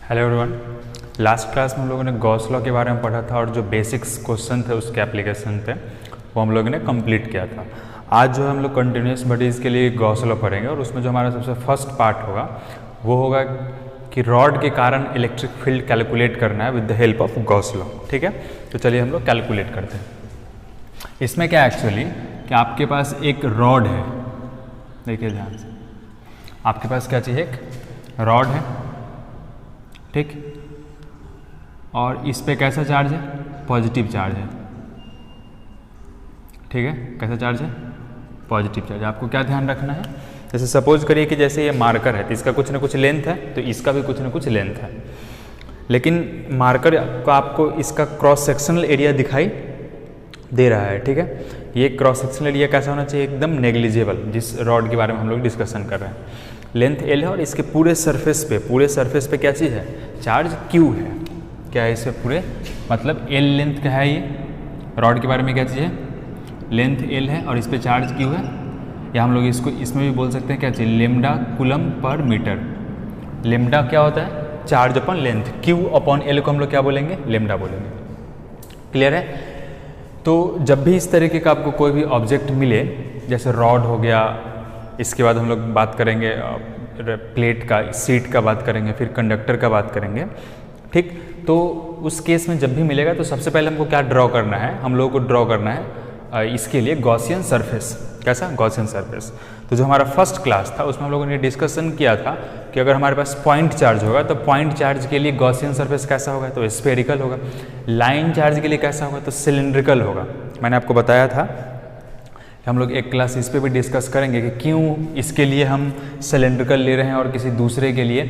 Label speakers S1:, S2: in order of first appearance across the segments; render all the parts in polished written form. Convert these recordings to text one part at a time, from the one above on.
S1: Hello everyone. Last class में हम लोगों ने गॉस लॉ के बारे में पढ़ा था और जो बेसिक्स क्वेश्चन थे उसके एप्लीकेशन पे वो हम लोगों ने कंप्लीट किया था। आज जो है हम लोग कंटिन्यूस बॉडीज़ के लिए गॉस लॉ पढ़ेंगे और उसमें जो हमारा सबसे फर्स्ट पार्ट होगा वो होगा कि रॉड के कारण इलेक्ट्रिक फील्ड कैलकुलेट करना है with the help of Gauss law. ठीक है, तो चलिए हम लोग कैलकुलेट करते हैं। इसमें क्या एक्चुअली कि आपके पास एक रॉड है, देखिए ध्यान से, आपके पास क्या चाहिए, एक रॉड है, ठीक, और इस पे कैसा चार्ज है, पॉजिटिव चार्ज है। ठीक है, कैसा चार्ज है, पॉजिटिव चार्ज। आपको क्या ध्यान रखना है, जैसे सपोज करिए कि जैसे ये मार्कर है तो इसका कुछ ना कुछ लेंथ है, तो इसका भी कुछ ना कुछ लेंथ है, लेकिन मार्कर को आपको इसका क्रॉस सेक्शनल एरिया दिखाई दे रहा है। ठीक है, ये क्रॉस सेक्शनल एरिया कैसा होना चाहिए, एकदम नेग्लिजिबल, जिस रॉड के बारे में हम लोग डिस्कशन कर रहे हैं। लेंथ एल है और इसके पूरे सरफेस पे क्या चीज़ है, चार्ज क्यू है। क्या है इससे पूरे, मतलब एल लेंथ का है, ये रॉड के बारे में क्या चीज़ है, लेंथ एल है और इस पे चार्ज क्यू है, या हम लोग इसको इसमें भी बोल सकते हैं क्या चीज़, लेमडा कूलम पर मीटर। लेमडा क्या होता है, charge upon length, Q upon L को हम लोग क्या बोलेंगे, लेमडा बोलेंगे। क्लियर है। तो जब भी इस तरीके का आपको कोई भी ऑब्जेक्ट मिले, जैसे रॉड हो गया, इसके बाद हम लोग बात करेंगे प्लेट का, सीट का बात करेंगे, फिर कंडक्टर का बात करेंगे। ठीक, तो उस केस में जब भी मिलेगा तो सबसे पहले हमको क्या ड्रॉ करना है, हम लोगों को ड्रॉ करना है इसके लिए गॉसियन सरफेस। कैसा, गॉसियन सरफेस। तो जो हमारा फर्स्ट क्लास था उसमें हम लोगों ने डिस्कशन किया था कि अगर हमारे पास पॉइंट चार्ज होगा तो पॉइंट चार्ज के लिए गॉसियन सरफेस कैसा होगा, तो स्फेरिकल होगा। लाइन चार्ज के लिए कैसा होगा, तो सिलिंड्रिकल होगा। मैंने आपको बताया था, हम लोग एक क्लास इस पे भी डिस्कस करेंगे कि क्यों इसके लिए हम सिलेंड्रिकल ले रहे हैं और किसी दूसरे के लिए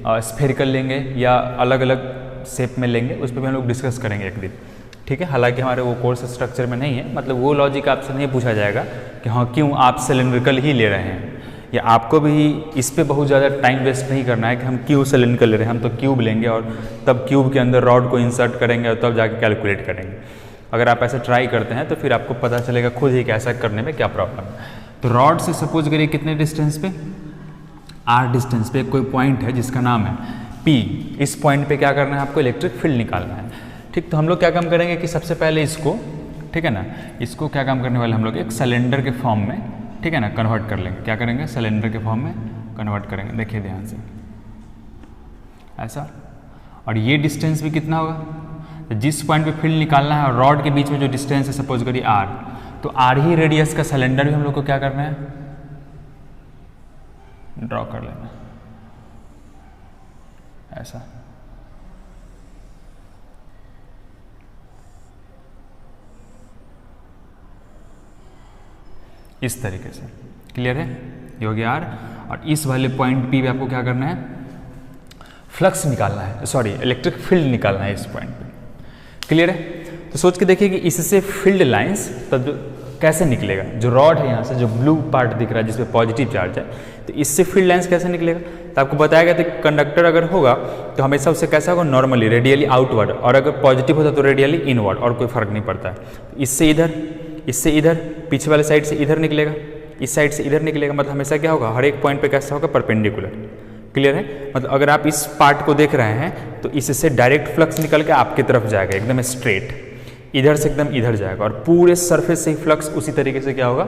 S1: स्फेरिकल लेंगे या अलग अलग शेप में लेंगे, उस पर भी हम लोग डिस्कस करेंगे एक दिन। ठीक है, हालांकि हमारे वो कोर्स स्ट्रक्चर में नहीं है, मतलब वो लॉजिक आपसे नहीं पूछा जाएगा कि हाँ क्यों आप सिलेंड्रिकल ही ले रहे हैं, या आपको भी इस पर बहुत ज़्यादा टाइम वेस्ट नहीं करना है कि हम क्यों सिलेंड्रिकल ले रहे हैं। हम तो क्यूब लेंगे और तब क्यूब के अंदर रॉड को इंसर्ट करेंगे और तब जाके कैलकुलेट करेंगे। अगर आप ऐसे ट्राई करते हैं तो फिर आपको पता चलेगा खुद ही कि ऐसा करने में क्या प्रॉब्लम है। तो रॉड से सपोज करिए कितने डिस्टेंस पे, आर डिस्टेंस पे कोई पॉइंट है जिसका नाम है P। इस पॉइंट पे क्या करना है, आपको इलेक्ट्रिक फील्ड निकालना है। ठीक, तो हम लोग क्या काम करेंगे कि सबसे पहले इसको, ठीक है ना, इसको क्या काम करने वाले हम लोग, एक सिलेंडर के फॉर्म में, ठीक है ना, कन्वर्ट कर लेंगे। क्या करेंगे, सिलेंडर के फॉर्म में कन्वर्ट करेंगे। देखिए ध्यान से, ऐसा, और ये डिस्टेंस भी कितना होगा, जिस पॉइंट पे फील्ड निकालना है और रॉड के बीच में जो डिस्टेंस है सपोज करिए r, तो r ही रेडियस का सिलेंडर भी हम लोग को क्या करना है, ड्रॉ कर लेना है ऐसा। इस तरीके से। क्लियर है, ये हो गया r, और इस वाले पॉइंट P पे आपको क्या करना है, फ्लक्स निकालना है, सॉरी इलेक्ट्रिक फील्ड निकालना है इस पॉइंट पे। क्लियर है। तो सोच के देखिए कि इससे फील्ड लाइंस तब कैसे निकलेगा, जो रॉड है यहाँ से जो ब्लू पार्ट दिख रहा है जिसपे पॉजिटिव चार्ज है, तो इससे फील्ड लाइंस कैसे निकलेगा, तो आपको बताया गया था कि कंडक्टर अगर होगा तो हमेशा उससे कैसा होगा, नॉर्मली रेडियली आउटवर्ड, और अगर पॉजिटिव होता तो रेडियली इनवर्ड, और कोई फर्क नहीं पड़ता है। इससे इधर, पीछे वाले साइड से इधर निकलेगा, इस साइड से इधर निकलेगा, मतलब हमेशा क्या होगा, हर एक पॉइंट पे कैसा होगा, परपेंडिकुलर। क्लियर है, मतलब अगर आप इस पार्ट को देख रहे हैं तो इससे डायरेक्ट फ्लक्स निकल के आपकी तरफ जाएगा, एकदम स्ट्रेट, इधर से एकदम इधर जाएगा, और पूरे सरफेस से ही फ्लक्स उसी तरीके से क्या होगा,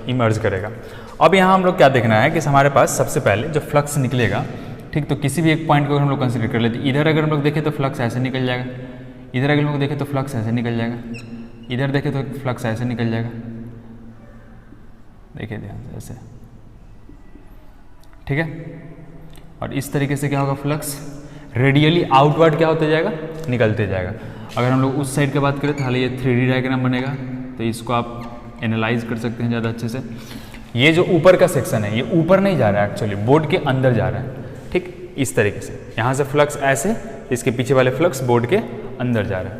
S1: इमर्ज करेगा। अब यहाँ हम लोग क्या देखना है कि हमारे पास सबसे पहले जो फ्लक्स निकलेगा, ठीक, तो किसी भी एक पॉइंट को हम लोग कंसिडर कर लेते हैं। इधर अगर हम लोग देखें तो फ्लक्स ऐसे निकल जाएगा, इधर अगर हम लोग देखें तो फ्लक्स ऐसे निकल जाएगा, इधर देखें तो फ्लक्स ऐसे निकल जाएगा। देखिए ध्यान से, ऐसे, ठीक है, और इस तरीके से क्या होगा, फ्लक्स रेडियली आउटवर्ड क्या होते जाएगा, निकलते जाएगा। अगर हम लोग उस साइड की बात करें तो हाल ये 3D डायग्राम बनेगा, तो इसको आप एनालाइज कर सकते हैं ज़्यादा अच्छे से। ये जो ऊपर का सेक्शन है ये ऊपर नहीं जा रहा है, एक्चुअली बोर्ड के अंदर जा रहा है। ठीक, इस तरीके से यहाँ से फ्लक्स ऐसे, इसके पीछे वाले फ्लक्स बोर्ड के अंदर जा रहा है।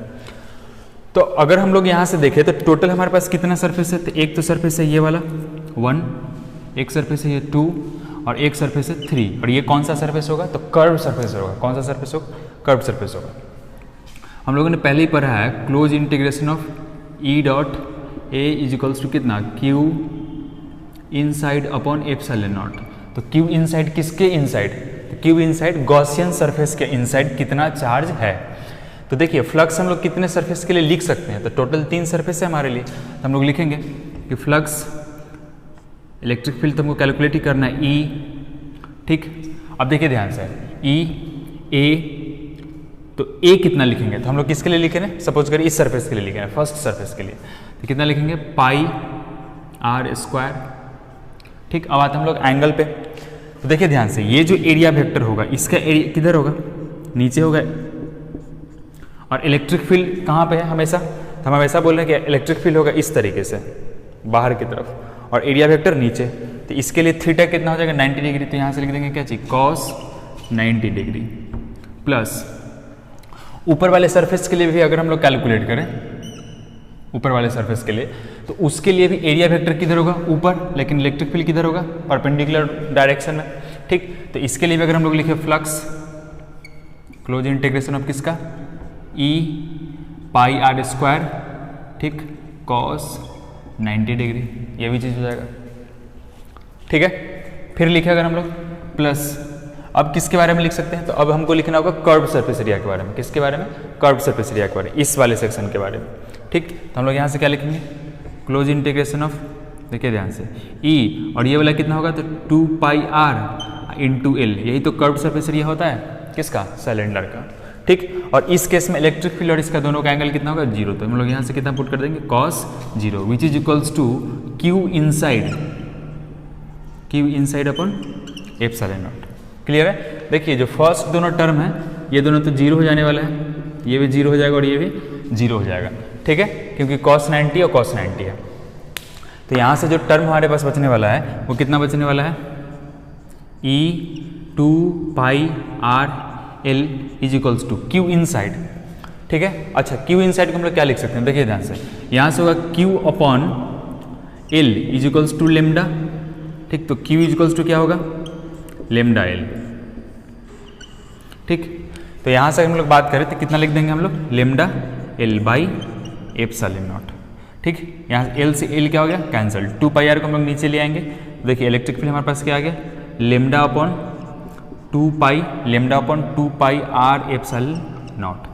S1: तो अगर हम लोग यहाँ से देखें तो टोटल हमारे पास कितना सरफेस है, तो एक तो सरफेस है ये वाला 1, एक सरफेस है ये 2, और एक सरफेस है 3, और ये कौन सा सरफेस होगा, तो कर्व सरफेस होगा। कौन सा सरफेस होगा, कर्व सरफेस होगा। हम लोगों ने पहले ही पढ़ा है close integration of E dot A is equals to कितना, Q inside upon epsilon naught. तो Q इनसाइड किसके इनसाइड, तो क्यू इनसाइड गॉसियन सरफेस के इनसाइड कितना चार्ज है। तो देखिए फ्लक्स हम लोग कितने सरफेस के लिए लिख सकते हैं, तो टोटल 3 सरफेस है हमारे लिए, तो हम लोग लिखेंगे कि फ्लक्स इलेक्ट्रिक फील्ड तो हमको कैलकुलेट ही करना है ई, ठीक। अब देखिए ध्यान से ई ए, तो ए कितना लिखेंगे, तो हम लोग किसके लिए लिखे हैं, सपोज करिए इस सरफेस के लिए लिखे हैं, फर्स्ट सरफेस के लिए, तो कितना लिखेंगे पाई आर स्क्वायर, ठीक। अब आते हम लोग एंगल पे, तो देखिए ध्यान से ये जो एरिया वेक्टर होगा इसका एरिया किधर होगा, नीचे होगा, और इलेक्ट्रिक फील्ड कहाँ पे है हमेशा, तो हम हमेशा बोल रहे हैं कि इलेक्ट्रिक फील्ड होगा इस तरीके से बाहर की तरफ, और एरिया वेक्टर नीचे, तो इसके लिए थीटा कितना हो जाएगा 90 डिग्री, तो यहाँ से लिख देंगे क्या चाहिए कॉस 90 डिग्री, प्लस ऊपर वाले सरफेस के लिए भी अगर हम लोग कैलकुलेट करें ऊपर वाले सरफेस के लिए, तो उसके लिए भी एरिया वेक्टर किधर होगा ऊपर, लेकिन इलेक्ट्रिक फील्ड किधर होगा परपेंडिकुलर डायरेक्शन में, ठीक। तो इसके लिए भी अगर हम लोग लिखे फ्लक्स क्लोज इंटीग्रेशन ऑफ किसका ई पाई आर स्क्वायर, ठीक, कॉस 90 डिग्री, ये भी चीज़ हो जाएगा, ठीक है। फिर लिखे अगर हम लोग प्लस, अब किसके बारे में लिख सकते हैं, तो अब हमको लिखना होगा कर्व सरफेस एरिया के बारे में, किसके बारे में, कर्व सरफेस एरिया के बारे में, इस वाले सेक्शन के बारे में, ठीक। तो हम लोग यहाँ से क्या लिखेंगे क्लोज इंटीग्रेशन ऑफ, देखिए ध्यान से ई, और ये वाला कितना होगा, तो 2 पाई आर इंटू एल, यही तो कर्व सरफेस एरिया होता है किसका, सिलेंडर का, ठीक। और इस केस में इलेक्ट्रिक फील्ड और इसका दोनों का एंगल कितना होगा 0, तो हम लोग यहाँ से कितना पुट कर देंगे cos 0, which is equals to q inside upon epsilon naught. Clear है। देखिए जो फर्स्ट दोनों टर्म है ये दोनों तो 0 हो जाने वाला है, ये भी 0 हो जाएगा और ये भी 0 हो जाएगा, ठीक है, क्योंकि cos 90 और cos 90 है। तो यहाँ से जो टर्म हमारे पास बचने वाला है वो कितना बचने वाला है, e 2 pi r l is equals to q inside, ठीक है। अच्छा क्यू इनसाइड को हम लोग क्या लिख सकते हैं, देखिए ध्यान से, यहाँ से होगा Q upon L is equals to lambda, ठीक। तो क्यू इज इक्वल्स टू क्या होगा लेमडा एल, ठीक। तो यहाँ से हम लोग बात करें तो कितना लिख देंगे हम लोग lambda L by epsilon naught, ठीक। यहाँ एल से एल क्या हो गया कैंसिल, 2 पाई आर को हम लोग नीचे ले आएंगे, देखिए इलेक्ट्रिक फील्ड हमारे पास क्या आ गया lambda upon 2 pi r epsilon naught.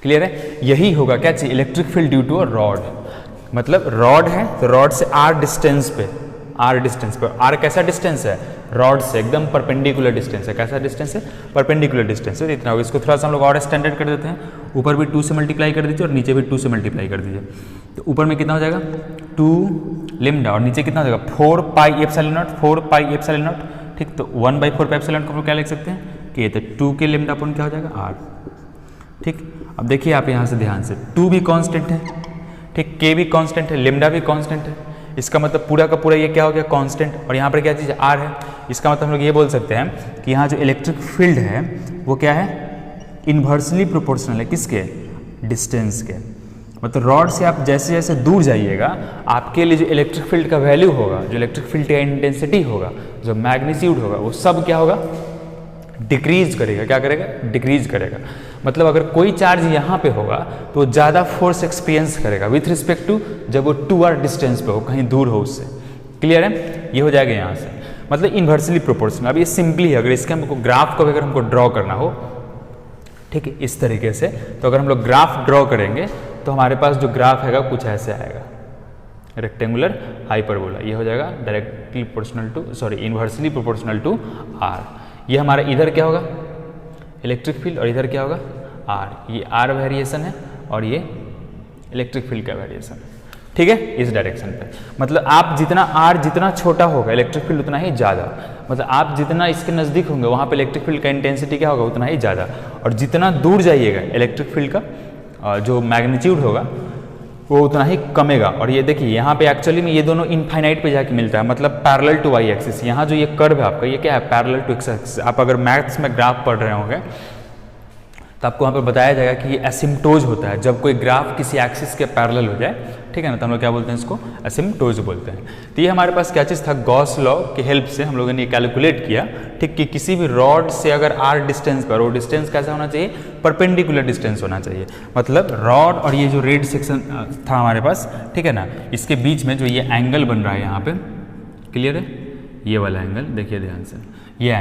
S1: Clear है। यही होगा क्या चाहिए electric field due to a rod, मतलब रॉड है तो रॉड से आर डिस्टेंस पे, आर कैसा डिस्टेंस है रॉड से एकदम परपेंडिकुलर डिस्टेंस है, कैसा डिस्टेंस है परपेंडिकुलर डिस्टेंस है, इतना होगा। इसको थोड़ा सा हम लोग और स्टैंडर्ड कर देते हैं, ऊपर भी 2 से मल्टीप्लाई कर दीजिए और नीचे भी 2 से मल्टीप्लाई कर दीजिए, तो ऊपर में कितना हो जाएगा 2 लेमडा और नीचे कितना हो जाएगा 4 पाई एप्सिलॉन नॉट, ठीक। तो 1/4 पाई एप्सिलॉन को हम लोग क्या लिख सकते हैं कि तो 2 के लेमडा अपॉन क्या हो जाएगा आर, ठीक। अब देखिए आप यहाँ से ध्यान से 2 भी कांस्टेंट है, ठीक, के भी कांस्टेंट है, लेमडा भी कांस्टेंट है, इसका मतलब पूरा का पूरा ये क्या हो गया कांस्टेंट, और यहाँ पर क्या चीज़ आर है, इसका मतलब हम लोग ये बोल सकते हैं कि यहाँ जो इलेक्ट्रिक फील्ड है वो क्या है इन्वर्सली प्रोपोर्शनल है किसके डिस्टेंस के, मतलब रॉड से आप जैसे जैसे दूर जाइएगा आपके लिए जो इलेक्ट्रिक फील्ड का वैल्यू होगा, जो इलेक्ट्रिक फील्ड का इंटेंसिटी होगा, जो मैग्नीट्यूड होगा, वो सब क्या होगा डिक्रीज करेगा, क्या करेगा डिक्रीज करेगा। मतलब अगर कोई चार्ज यहाँ पे होगा तो ज़्यादा फोर्स एक्सपीरियंस करेगा विथ रिस्पेक्ट टू जब वो 2r डिस्टेंस पे हो, कहीं दूर हो उससे। क्लियर है, ये हो जाएगा यहाँ से, मतलब इन्वर्सली प्रोपोर्शनल। अब ये सिंपली है, अगर इसके हमको ग्राफ को अगर हमको ड्रॉ करना हो, ठीक है, इस तरीके से, तो अगर हम लोग ग्राफ ड्रॉ करेंगे तो हमारे पास जो ग्राफ है कुछ ऐसे आएगा, रेक्टेंगुलर हाइपरबोला, ये हो जाएगा directly proportional to inversely proportional to r. ये हमारा इधर क्या होगा इलेक्ट्रिक फील्ड और इधर क्या होगा आर, ये आर वेरिएशन है और ये इलेक्ट्रिक फील्ड का वेरिएशन है, ठीक है, इस डायरेक्शन पे। मतलब आप जितना आर जितना छोटा होगा इलेक्ट्रिक फील्ड उतना ही ज़्यादा, मतलब आप जितना इसके नज़दीक होंगे वहाँ पे इलेक्ट्रिक फील्ड का इंटेंसिटी क्या होगा उतना ही ज़्यादा, और जितना दूर जाइएगा इलेक्ट्रिक फील्ड का जो मैग्नीट्यूड होगा वो उतना ही कमेगा। और ये देखिए यहाँ पे एक्चुअली में ये दोनों इनफाइनाइट पे जाके मिलता है, मतलब पैरेलल टू वाई एक्सिस। यहाँ जो ये कर्व है आपका ये क्या है पैरेलल टू एक्स एक्सिस। आप अगर मैथ्स में ग्राफ पढ़ रहे होंगे तो आपको वहाँ पर बताया जाएगा कि ये एसिम्टोज होता है जब कोई ग्राफ किसी एक्सिस के पैरेलल हो जाए, ठीक है ना, तो हम लोग क्या बोलते हैं इसको एसिम्टोज बोलते हैं। तो ये हमारे पास क्या चीज़ था गॉस लॉ की हेल्प से हम लोगों ने कैलकुलेट किया, ठीक, कि किसी भी रॉड से अगर आर डिस्टेंस पर, वो डिस्टेंस कैसा होना चाहिए परपेंडिकुलर डिस्टेंस होना चाहिए। मतलब रॉड और ये जो रेड सेक्शन था हमारे पास, ठीक है ना, इसके बीच में जो ये एंगल बन रहा है यहाँ पे, क्लियर है, ये वाला एंगल देखिए ध्यान से, ये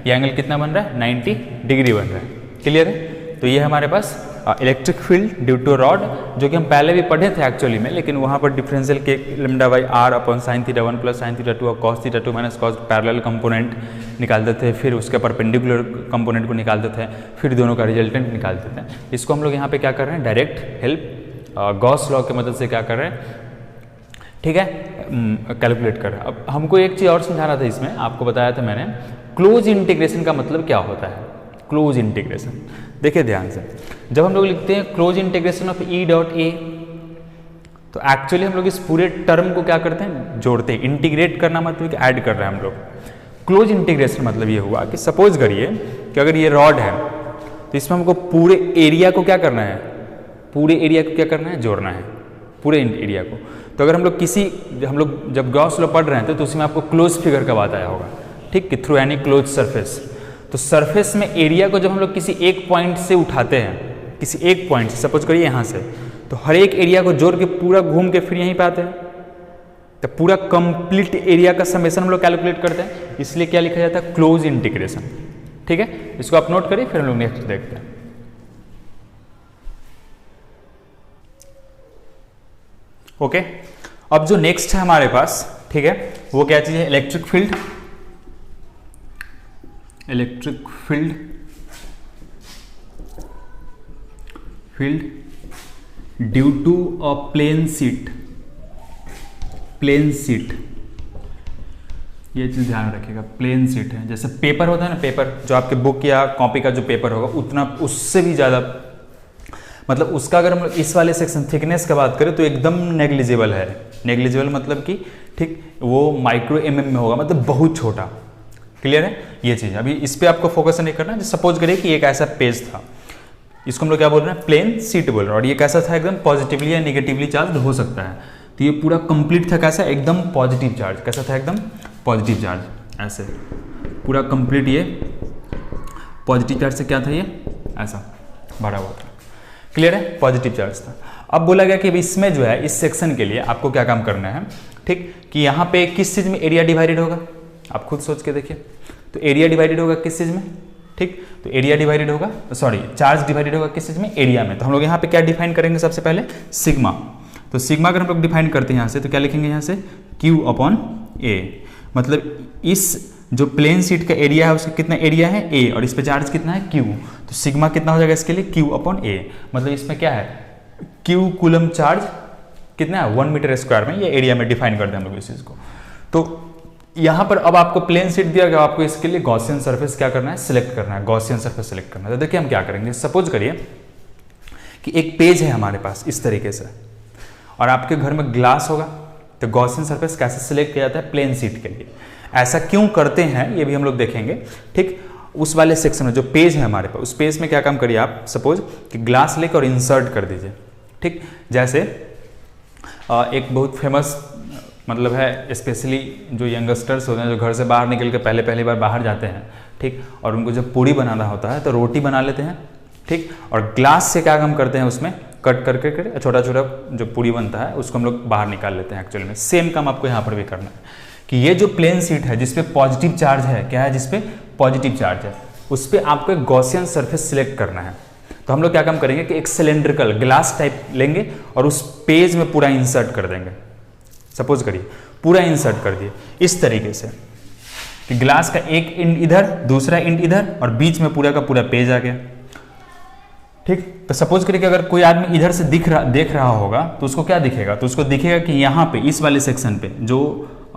S1: एंगल कितना बन रहा है, 90 डिग्री बन रहा है। क्लियर है? तो ये हमारे पास electric field due to rod, जो कि हम पहले भी पढ़े थे एक्चुअली में, लेकिन वहाँ पर डिफरेंशियल के lambda by r upon sine theta 1 plus sine theta 2 और cos theta 2 minus cos parallel component निकालते थे, फिर उसके परपेंडिकुलर कंपोनेंट को निकालते थे, फिर दोनों का रिजल्टेंट निकालते थे। इसको हम लोग यहाँ पे क्या कर रहे हैं, डायरेक्ट हेल्प गॉस लॉ की मदद से क्या कर रहे हैं, ठीक है, कैलकुलेट कर रहे हैं। अब हमको एक चीज़ और समझाना था इसमें, आपको बताया था मैंने, क्लोज इंटीग्रेशन का मतलब क्या होता है। क्लोज इंटीग्रेशन देखिए ध्यान से, जब हम लोग लिखते हैं close integration of E dot A, तो एक्चुअली हम लोग इस पूरे टर्म को क्या करते हैं, जोड़ते हैं। इंटीग्रेट करना मतलब कि ऐड कर रहे हैं हम लोग। क्लोज इंटीग्रेशन मतलब ये हुआ कि सपोज करिए कि अगर ये रॉड है तो इसमें हमको पूरे एरिया को क्या करना है, पूरे एरिया को क्या करना है, जोड़ना है, पूरे एरिया को। तो अगर हम लोग जब गॉस लॉ पढ़ रहे हैं तो उसमें आपको क्लोज फिगर का बात आया होगा, ठीक, कि थ्रू एनी क्लोज सरफेस। तो सरफेस में एरिया को जब हम लोग किसी एक पॉइंट से उठाते हैं, किसी एक पॉइंट से, सपोज करिए यहाँ से, तो हर एक एरिया को जोड़ के पूरा घूम के फिर यहीं पे आते हैं, तो पूरा कंप्लीट एरिया का समेशन हम लोग कैलकुलेट करते हैं, इसलिए क्या लिखा जाता है, क्लोज इंटीग्रेशन। ठीक है, इसको आप नोट करिए, फिर हम लोग नेक्स्ट देखते हैं। ओके, अब जो नेक्स्ट है हमारे पास, ठीक है, वो क्या चीज है, electric field. Electric field due to a plane sheet. ये चीज ध्यान रखिएगा, प्लेन शीट है, जैसे पेपर होता है ना, पेपर जो आपके बुक या कॉपी का जो पेपर होगा, उतना उससे भी ज्यादा, मतलब उसका अगर हम इस वाले सेक्शन थिकनेस का बात करें तो एकदम नेग्लिजिबल है। नेग्लिजिबल मतलब कि ठीक वो माइक्रो mm में होगा, मतलब बहुत छोटा। क्लियर है ये चीज? अभी इस पे आपको फोकस नहीं करना। सपोज करिए कि एक ऐसा पेज था, इसको हम लोग क्या बोल रहे हैं, प्लेन शीट बोल रहे हैं, और ये कैसा था, एकदम पॉजिटिवली या निगेटिवली चार्ज हो सकता है। तो ये पूरा कंप्लीट था कैसा, एकदम पॉजिटिव चार्ज। कैसा था, एकदम पॉजिटिव चार्ज, ऐसे पूरा कंप्लीट ये पॉजिटिव चार्ज से क्या था, ये ऐसा भरा हुआ था। क्लियर है, पॉजिटिव चार्ज था। अब बोला गया कि इसमें जो है, इस सेक्शन के लिए आपको क्या काम करना है, ठीक, कि यहाँ पे किस चीज में एरिया डिवाइडेड होगा, आप खुद सोच के देखिए। तो एरिया डिवाइडेड होगा किस चीज में, ठीक, तो एरिया डिवाइडेड होगा, सॉरी चार्ज डिवाइडेड होगा किस चीज में, एरिया में। तो हम लोग यहाँ पे क्या डिफाइन करेंगे, सबसे पहले सिग्मा। तो सिग्मा अगर हम लोग डिफाइन करते हैं यहाँ से, तो क्या लिखेंगे यहाँ से, Q अपॉन ए। मतलब इस जो प्लेन शीट का एरिया है उसका कितना एरिया है, A, और इस पे चार्ज कितना है, Q। तो सिग्मा कितना हो जाएगा इसके लिए, Q अपॉन ए। मतलब इसमें क्या है, Q कूलम चार्ज कितना है, 1 मीटर स्क्वायर में, ये एरिया में डिफाइन करते हैं हम लोग इस चीज को। तो यहाँ पर अब आपको प्लेन शीट दिया गया, आपको इसके लिए गॉसियन सरफेस क्या करना है, सिलेक्ट करना है, गॉसियन सरफेस सिलेक्ट करना है। तो देखिए हम क्या करेंगे, सपोज करिए कि एक पेज है हमारे पास इस तरीके से, और आपके घर में ग्लास होगा, तो गॉसियन सरफेस कैसे सिलेक्ट किया जाता है, प्लेन शीट के लिए। ऐसा क्यों करते हैं ये भी हम लोग देखेंगे, ठीक। उस वाले सेक्शन में जो पेज है हमारे पास, उस पेज में क्या काम करिए आप, सपोज कि ग्लास लेकर और इंसर्ट कर दीजिए, ठीक। जैसे एक बहुत फेमस मतलब है, स्पेशली जो यंगस्टर्स होते हैं, जो घर से बाहर निकल के पहली बार बाहर जाते हैं, ठीक, और उनको जब पूड़ी बनाना होता है तो रोटी बना लेते हैं, ठीक, और ग्लास से क्या काम करते हैं, उसमें कट करके छोटा छोटा जो पूड़ी बनता है उसको हम लोग बाहर निकाल लेते हैं। एक्चुअली में सेम काम आपको यहाँ पर भी करना है, कि ये जो प्लेन शीट है जिसपे पॉजिटिव चार्ज है, क्या है, जिसपे पॉजिटिव चार्ज है, उस पर आपको एक गॉसियन सरफेस सिलेक्ट करना है। तो हम लोग क्या काम करेंगे कि एक सिलेंड्रिकल ग्लास टाइप लेंगे और उस पेज में पूरा इंसर्ट कर देंगे। सपोज करिए पूरा इंसर्ट कर दिए इस तरीके से कि ग्लास का एक इंड इधर, दूसरा इंड इधर, और बीच में पूरा का पूरा पेज आ गया, ठीक। तो सपोज करिए कि अगर कोई आदमी इधर से देख रहा होगा तो उसको क्या दिखेगा, तो उसको दिखेगा कि यहाँ पे इस वाले सेक्शन पे जो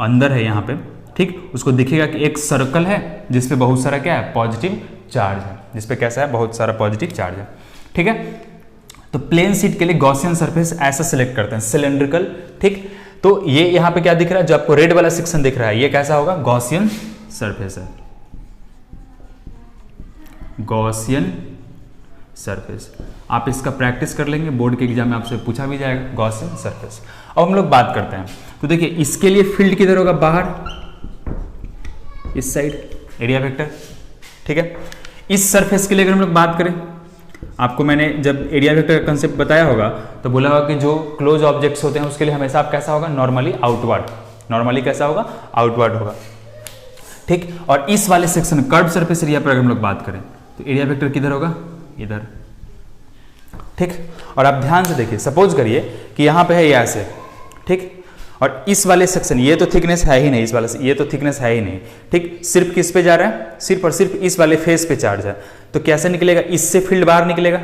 S1: अंदर है यहाँ पे, ठीक, उसको दिखेगा कि एक सर्कल है जिसपे बहुत सारा क्या है, पॉजिटिव चार्ज है, जिसपे कैसा है, बहुत सारा पॉजिटिव चार्ज है, ठीक है। तो प्लेन शीट के लिए गॉसियन सरफेस ऐसा सिलेक्ट करते हैं, सिलेंड्रिकल, ठीक। तो ये यहाँ पे क्या दिख रहा है, जो आपको रेड वाला सेक्शन दिख रहा है, ये कैसा होगा, गॉसियन सरफेस है, गॉसियन सरफेस। आप इसका प्रैक्टिस कर लेंगे, बोर्ड के एग्जाम में आपसे पूछा भी जाएगा, गॉसियन सरफेस। अब हम लोग बात करते हैं, तो देखिए इसके लिए फील्ड किधर होगा, बाहर, इस साइड एरिया वेक्टर, ठीक है। इस सरफेस के लिए अगर हम लोग बात करें, आपको मैंने जब एरिया वेक्टर का कंसेप्ट बताया होगा तो बोला होगा कि जो क्लोज ऑब्जेक्ट्स होते हैं उसके लिए हमेशा आप कैसा होगा, नॉर्मली आउटवर्ड। नॉर्मली कैसा होगा, आउटवर्ड होगा, ठीक। और इस वाले सेक्शन कर्व सरफेस एरिया पर अगर हम लोग बात करें तो एरिया वेक्टर किधर होगा, इधर, ठीक। और आप ध्यान से देखिए, सपोज करिए कि यहाँ पे है ये ऐसे, ठीक, और इस वाले सेक्शन ये तो थिकनेस है ही नहीं, इस वाले से ये तो थिकनेस है ही नहीं, ठीक, सिर्फ किस पे जा रहा है, सिर्फ और सिर्फ इस वाले फेस पे चार्ज है, तो कैसे निकलेगा, इससे फील्ड बाहर निकलेगा,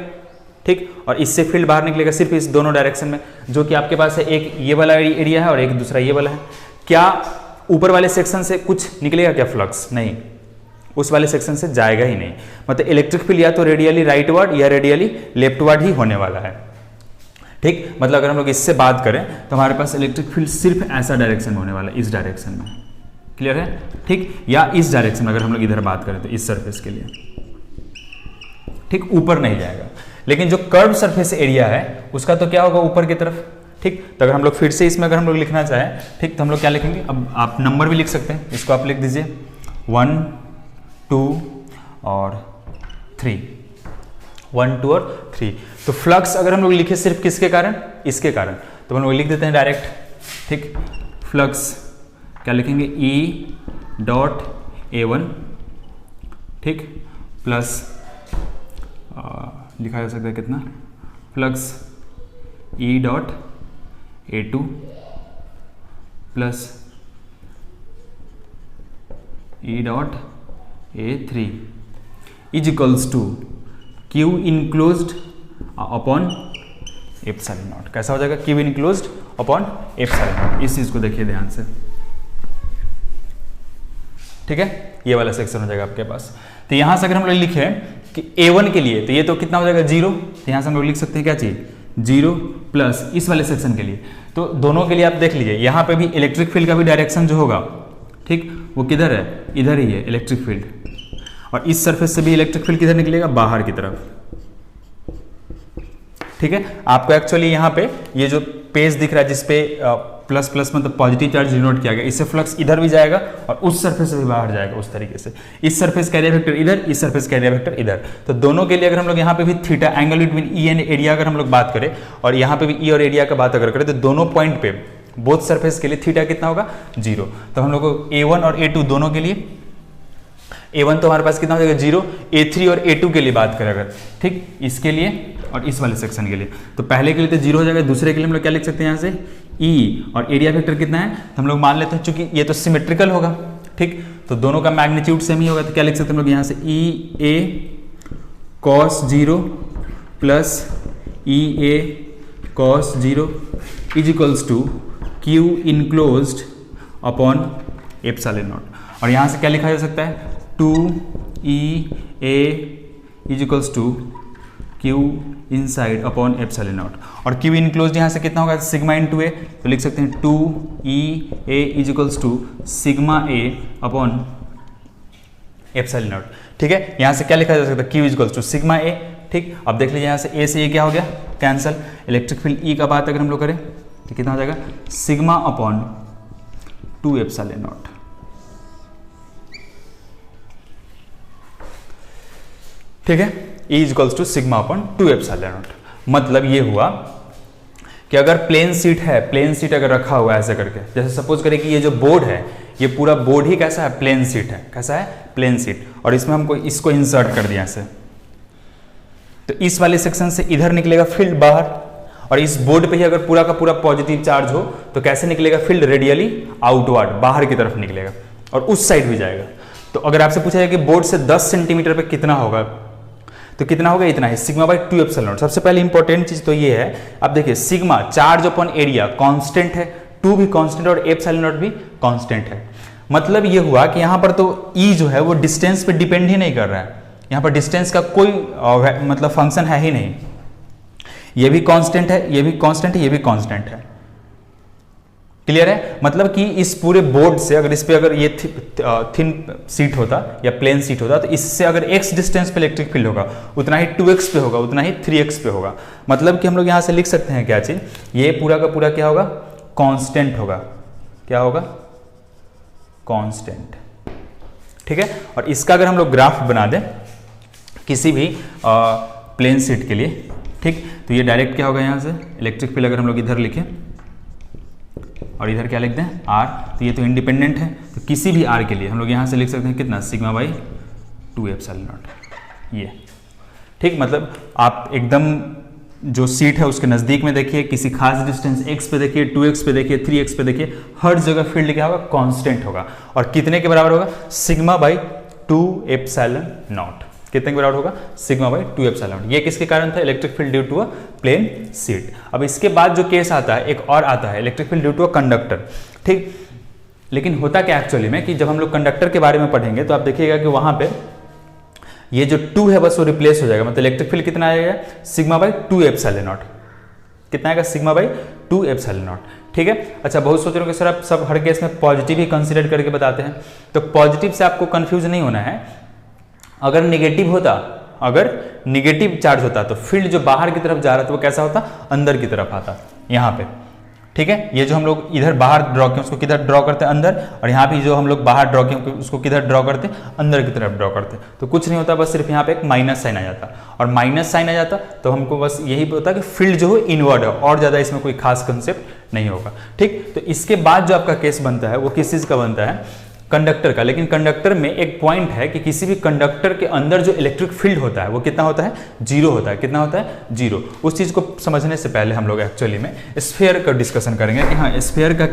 S1: ठीक, और इससे फील्ड बाहर निकलेगा सिर्फ इस दोनों डायरेक्शन में, जो कि आपके पास है, एक ये वाला एरिया है और एक दूसरा ये वाला है। क्या ऊपर वाले सेक्शन से कुछ निकलेगा क्या फ्लक्स? नहीं, उस वाले सेक्शन से जाएगा ही नहीं। मतलब इलेक्ट्रिक फील्ड या तो रेडियली राइटवर्ड या रेडियली लेफ्टवर्ड ही होने वाला है, ठीक। मतलब अगर हम लोग इससे बात करें तो हमारे पास इलेक्ट्रिक फील्ड सिर्फ ऐसा डायरेक्शन में होने वाला है, इस डायरेक्शन में, क्लियर है, ठीक, या इस डायरेक्शन में अगर हम लोग इधर बात करें तो इस सरफेस के लिए, ठीक, ऊपर नहीं जाएगा। लेकिन जो कर्व सरफेस एरिया है उसका तो क्या होगा, ऊपर की तरफ, ठीक। तो अगर हम लोग फिर से इसमें अगर हम लोग लिखना चाहें, ठीक, तो हम लोग क्या लिखेंगे, अब आप नंबर भी लिख सकते हैं, इसको आप लिख दीजिए 1 2 और 3, 1 2 और 3। तो फ्लक्स अगर हम लोग लिखे सिर्फ किसके कारण, इसके कारण, तो हम लोग लिख देते हैं डायरेक्ट, ठीक। फ्लक्स क्या लिखेंगे, E डॉट A1, ठीक, प्लस लिखा जा सकता है कितना, flux E dot A2 plus E dot A3 is equals to Q enclosed upon epsilon naught. कैसा हो जाएगा, Q enclosed upon epsilon naught. इस चीज को देखिए ध्यान से, ठीक है, ये वाला सेक्शन हो जाएगा आपके पास। तो यहां से अगर हम लोग लिखे कि A1 के लिए, तो ये तो कितना हो जाएगा 0, तो यहां से हम लोग लिख सकते हैं क्या चाहिए, 0 प्लस इस वाले सेक्शन के लिए, तो दोनों के लिए आप देख लीजिए, यहां पे भी इलेक्ट्रिक फील्ड का भी डायरेक्शन जो होगा, ठीक, वो किधर है, इधर ही है इलेक्ट्रिक फील्ड, और इस सरफेस से भी इलेक्ट्रिक फील्ड किधर निकलेगा, बाहर की तरफ, ठीक है। आपको एक्चुअली यहाँ पे ये जो पेज दिख रहा है जिसपे प्लस प्लस मतलब पॉजिटिव चार्ज डिनोट किया गया, इससे फ्लक्स इधर भी जाएगा और उस सरफेस से भी बाहर जाएगा, उस तरीके से इस सरफेस का एरिया वेक्टर इधर, इस सरफेस का एरिया वेक्टर इधर। तो दोनों के लिए अगर हम लोग यहाँ पे भी theta angle between E and area अगर हम लोग बात करें और यहाँ पे भी ई और एरिया का बात अगर करें, तो दोनों पॉइंट पे बोथ सरफेस के लिए थीटा कितना होगा, 0। तो हम लोग को A1 और A2 दोनों के लिए, A1 तो हमारे पास कितना हो जाएगा 0, A3 और A2 के लिए बात करें अगर, ठीक, इसके लिए और इस वाले सेक्शन के लिए, तो पहले के लिए तो 0 हो जाएगा, दूसरे के लिए हम लोग क्या लिख सकते हैं यहाँ से E, और एरिया वेक्टर कितना है, तो हम लोग मान लेते हैं चूंकि ये तो सिमेट्रिकल होगा, ठीक, तो दोनों का मैग्नीट्यूड सेम ही होगा, तो क्या लिख सकते हैं हम लोग यहाँ से EA cos 0 plus EA cos 0 is equals to Q enclosed upon epsilon naught. और यहाँ से क्या लिखा जा सकता है, 2EA is equals to Q inside upon epsilon naught. और Q इनक्लोज्ड यहाँ से कितना होगा, सिग्मा इन 2A, तो लिख सकते हैं 2EA is equals to sigma A upon epsilon naught, ठीक है। यहाँ से क्या लिखा जा सकता है, Q is equals to sigma A, ठीक। अब देख लीजिए यहाँ से A से A क्या हो गया, कैंसल। इलेक्ट्रिक फील्ड E का बात अगर हम लोग करें तो कितना हो जाएगा, सिग्मा अपॉन 2 एप्सिलॉन नॉट, ठीक है। E is equals to sigma upon 2 epsilon naught. मतलब ये हुआ कि अगर प्लेन सीट है, प्लेन सीट अगर रखा हुआ है ऐसे करके, जैसे सपोज करें कि ये जो बोर्ड है, ये पूरा बोर्ड ही कैसा है, प्लेन सीट है, कैसा है, प्लेन सीट, और इसमें हमको इसको इंसर्ट कर दिया ऐसे, तो इस वाले सेक्शन से इधर निकलेगा फील्ड बाहर, और इस बोर्ड पे ही अगर पूरा का पूरा पॉजिटिव चार्ज हो तो कैसे निकलेगा, फील्ड रेडियली आउटवर्ड, बाहर की तरफ निकलेगा और उस साइड भी जाएगा। तो अगर आपसे पूछा जाए कि बोर्ड से 10 सेंटीमीटर पे कितना होगा, तो कितना होगा, इतना ही, सिग्मा बाई 2 एप्सिलॉन नॉट। सबसे पहले इंपॉर्टेंट चीज तो ये है, आप देखिए sigma charge upon area constant है, 2 भी कांस्टेंट और एप्सिलॉन नॉट भी कांस्टेंट है। मतलब ये हुआ कि यहाँ पर तो E जो है वो डिस्टेंस पे डिपेंड ही नहीं कर रहा है, यहाँ पर डिस्टेंस का कोई मतलब फंक्शन है ही नहीं, ये भी कांस्टेंट है, ये भी कांस्टेंट है, ये भी कांस्टेंट है, क्लियर है। मतलब कि इस पूरे बोर्ड से अगर इस पे अगर ये थिन सीट होता या प्लेन सीट होता, तो इससे अगर x डिस्टेंस पे इलेक्ट्रिक फील्ड होगा उतना ही 2x पे होगा, उतना ही 3x पे होगा। मतलब कि हम लोग यहाँ से लिख सकते हैं क्या चीज, ये पूरा का पूरा क्या होगा, कांस्टेंट होगा, क्या होगा, कांस्टेंट, ठीक है। और इसका अगर हम लोग ग्राफ बना दें किसी भी प्लेन सीट के लिए, ठीक, तो ये डायरेक्ट क्या होगा, यहाँ से इलेक्ट्रिक फील्ड अगर हम लोग इधर लिखें और इधर क्या लिख दें r, तो ये तो इंडिपेंडेंट है, तो किसी भी r के लिए हम लोग यहाँ से लिख सकते हैं कितना सिग्मा बाई 2 एप्सिलॉन नॉट ये। ठीक, मतलब आप एकदम जो सीट है उसके नज़दीक में देखिए, किसी खास डिस्टेंस x पे देखिए, 2x पे देखिए, 3x पे देखिए, हर जगह फील्ड क्या होगा कांस्टेंट होगा और कितने के बराबर होगा सिग्मा बाई 2 एप्सिलॉन नॉट। कितने के बराबर होगा सिग्मा बाई 2 एप्सिलॉन नॉट। ये किसके कारण था electric field due to a plane sheet. अब इसके बाद जो केस आता है एक और आता है electric field due to a conductor. ठीक, लेकिन होता क्या एक्चुअली में कि जब हम लोग कंडक्टर के बारे में पढ़ेंगे तो आप देखिएगा कि वहां पे ये जो 2 है बस वो रिप्लेस हो जाएगा, मतलब इलेक्ट्रिक फील्ड कितना आएगा सिग्मा बाई 2 एप्सिलॉन नॉट। कितना आएगा सिग्मा बाई 2 एप्सिलॉन नॉट। ठीक है, अच्छा बहुत सोच रहे हो कि सर आप सब हर केस में पॉजिटिव ही कंसीडर करके बताते हैं, तो पॉजिटिव से आपको कंफ्यूज नहीं होना है। अगर निगेटिव होता, अगर निगेटिव चार्ज होता तो फील्ड जो बाहर की तरफ जा रहा था वो कैसा होता अंदर की तरफ आता यहाँ पे। ठीक है, ये जो हम लोग इधर बाहर ड्रॉ किए उसको किधर ड्रॉ करते हैं अंदर, और यहाँ पे जो हम लोग बाहर ड्रॉ किए उसको किधर ड्रॉ करते हैं अंदर की तरफ ड्रॉ करते हैं। तो कुछ नहीं होता, बस सिर्फ यहाँ पे एक माइनस साइन आ जाता, और माइनस साइन आ जाता तो हमको बस यही होता कि फील्ड जो है इनवर्ड है, और ज्यादा इसमें कोई खास कंसेप्ट नहीं होगा। ठीक, तो इसके बाद जो आपका केस बनता है वो किस चीज का बनता है कंडक्टर का। लेकिन कंडक्टर में एक पॉइंट है कि किसी भी कंडक्टर के अंदर जो इलेक्ट्रिक फील्ड होता है वो कितना होता है जीरो होता है। कितना होता है जीरो। उस चीज को समझने से पहले हम लोग एक्चुअली में स्फीयर का डिस्कशन करेंगे कि हाँ स्फीयर का